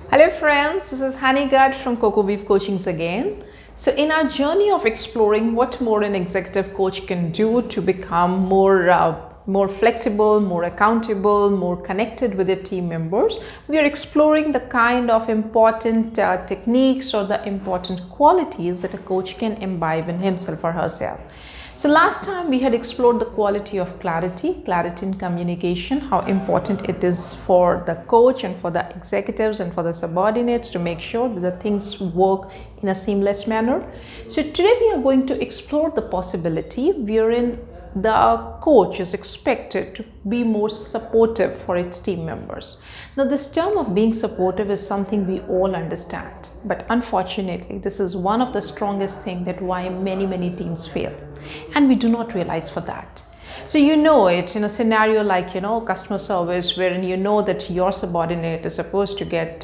Hello friends, this is Hanigat from Cocoweave Coachings again. So in our journey of exploring what more an executive coach can do to become more flexible, more accountable, more connected with their team members, we are exploring the kind of important techniques or the important qualities that a coach can imbibe in himself or herself. So last time we had explored the quality of clarity in communication, how important it is for the coach and for the executives and for the subordinates to make sure that the things work in a seamless manner. So today we are going to explore the possibility wherein the coach is expected to be more supportive for its team members. Now this term of being supportive is something we all understand, but unfortunately this is one of the strongest things that why many teams fail. And we do not realize for that. So you know it in a scenario like customer service, wherein you know that your subordinate is supposed to get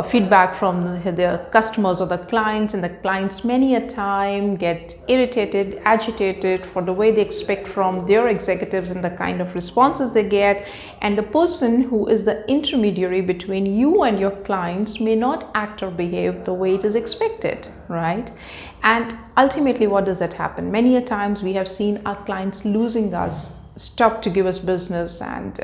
feedback from the customers or the clients, and the clients many a time get irritated, agitated for the way they expect from their executives and the kind of responses they get, and the person who is the intermediary between you and your clients may not act or behave the way it is expected, right? And ultimately, what does that happen? Many a times we have seen our clients losing us, stop to give us business, and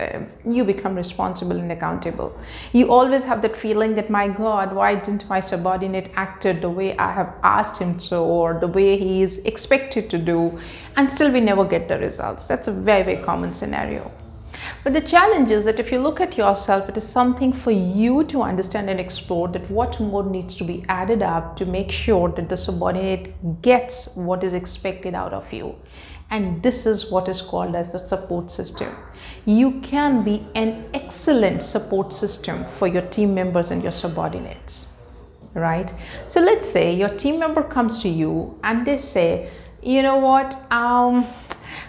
you become responsible and accountable. You always have that feeling that, my God, why didn't my subordinate acted the way I have asked him to, or the way he is expected to do, and still we never get the results. That's a very common scenario. But the challenge is that if you look at yourself, it is something for you to understand and explore that what more needs to be added up to make sure that the subordinate gets what is expected out of you. And this is what is called as the support system. You can be an excellent support system for your team members and your subordinates, right? So let's say your team member comes to you and they say, you know what,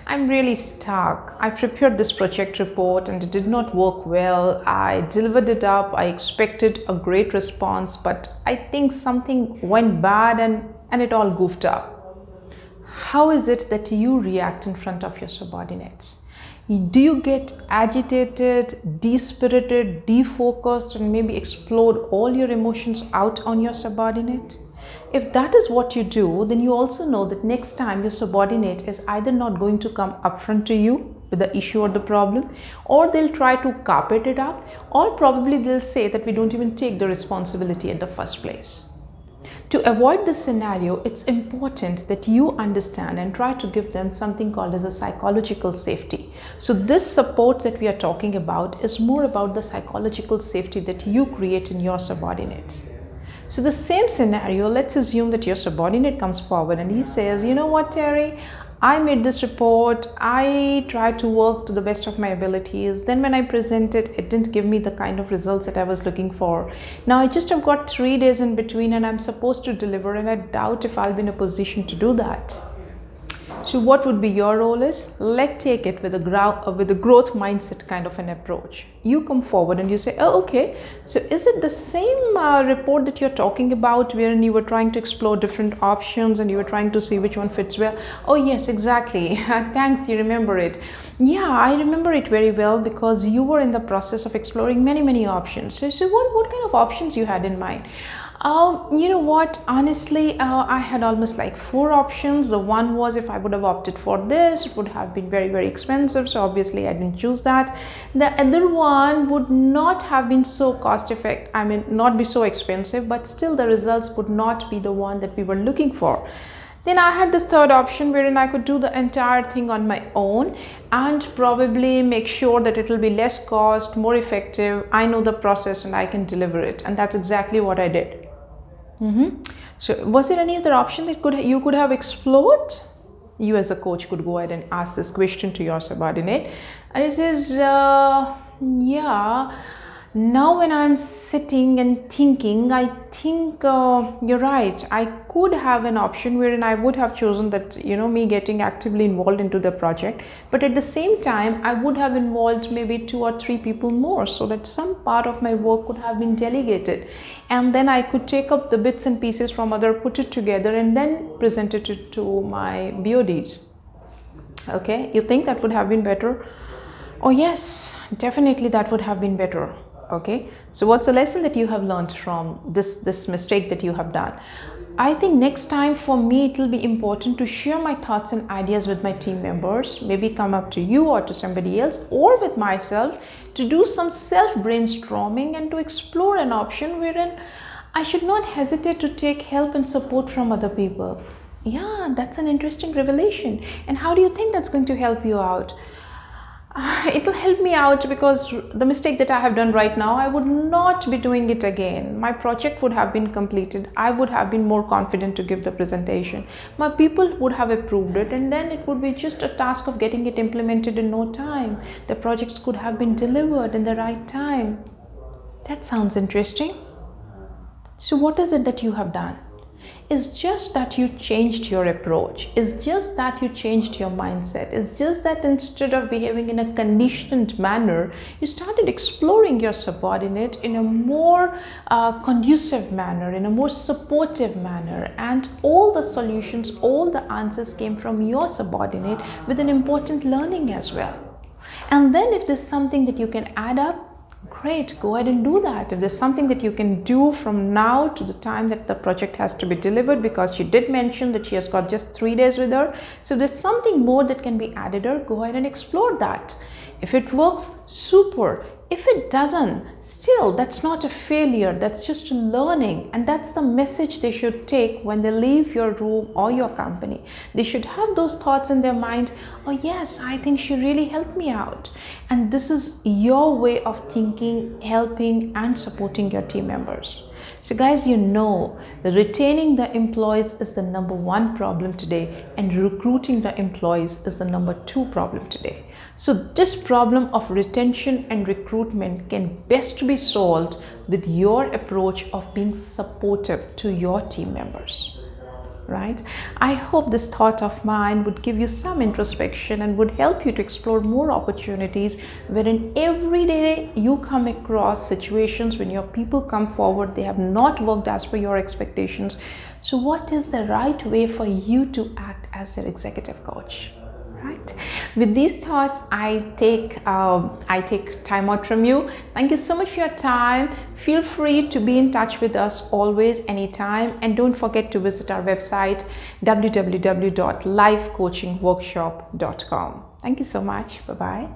I'm really stuck. I prepared this project report and it did not work well. I delivered it up. I expected a great response, but I think something went bad and it all goofed up. How is it that you react in front of your subordinates? Do you get agitated, despirited, defocused, and maybe explode all your emotions out on your subordinate? If that is what you do, then you also know that next time your subordinate is either not going to come upfront to you with the issue or the problem, or they'll try to carpet it up, or probably they'll say that we don't even take the responsibility in the first place. To avoid this scenario, it's important that you understand and try to give them something called as a psychological safety. So this support that we are talking about is more about the psychological safety that you create in your subordinates. So the same scenario, let's assume that your subordinate comes forward and he says, you know what, Terry, I made this report, I tried to work to the best of my abilities. Then when I presented, it didn't give me the kind of results that I was looking for. Now I just have got 3 days in between and I'm supposed to deliver, and I doubt if I'll be in a position to do that. So what would be your role is, let's take it with a growth mindset kind of an approach. You come forward and you say, oh, okay, so is it the same report that you're talking about wherein you were trying to explore different options and you were trying to see which one fits well? Oh yes, exactly. Thanks, you remember it. Yeah, I remember it very well because you were in the process of exploring many options. So what kind of options you had in mind? You know what, honestly, I had almost like 4 options. The one was, if I would have opted for this, it would have been very expensive, so obviously I didn't choose that. The other one would not have been so cost effective, I mean not be so expensive, but still the results would not be the one that we were looking for. Then I had this third option wherein I could do the entire thing on my own and probably make sure that it will be less cost, more effective. I know the process and I can deliver it, and that's exactly what I did. So was there any other option that you could have explored? You as a coach could go ahead and ask this question to your subordinate, and it says, yeah, now when I'm sitting and thinking, I think you're right. I could have an option wherein I would have chosen that, me getting actively involved into the project, but at the same time I would have involved maybe 2 or 3 people more, so that some part of my work could have been delegated, and then I could take up the bits and pieces from other, put it together, and then present it to my BODs. Okay, you think that would have been better? Oh yes, definitely that would have been better. Okay, so what's the lesson that you have learned from this mistake that you have done? I think next time for me it will be important to share my thoughts and ideas with my team members, maybe come up to you or to somebody else or with myself to do some self brainstorming and to explore an option wherein I should not hesitate to take help and support from other people. Yeah, that's an interesting revelation. And how do you think that's going to help you out? It will help me out because the mistake that I have done right now, I would not be doing it again. My project would have been completed. I would have been more confident to give the presentation. My people would have approved it, and then it would be just a task of getting it implemented in no time. The projects could have been delivered in the right time. That sounds interesting. So what is it that you have done? It's just that you changed your approach. It's just that you changed your mindset. It's just that instead of behaving in a conditioned manner, you started exploring your subordinate in a more conducive manner, in a more supportive manner. And all the solutions, all the answers came from your subordinate with an important learning as well. And then if there's something that you can add up, great, go ahead and do that. If there's something that you can do from now to the time that the project has to be delivered, because she did mention that she has got just 3 days with her. So if there's something more that can be added her, go ahead and explore that. If it works, super. If it doesn't, still, that's not a failure. That's just a learning. And that's the message they should take when they leave your room or your company. They should have those thoughts in their mind. Oh yes, I think she really helped me out. And this is your way of thinking, helping and supporting your team members. So guys, you know, retaining the employees is the #1 problem today, and recruiting the employees is the #2 problem today. So this problem of retention and recruitment can best be solved with your approach of being supportive to your team members. Right? I hope this thought of mine would give you some introspection and would help you to explore more opportunities wherein every day you come across situations when your people come forward, they have not worked as per your expectations. So what is the right way for you to act as their executive coach? Right. With these thoughts, I take time out from you. Thank you so much for your time. Feel free to be in touch with us always, anytime, and don't forget to visit our website www.lifecoachingworkshop.com. Thank you so much. Bye bye.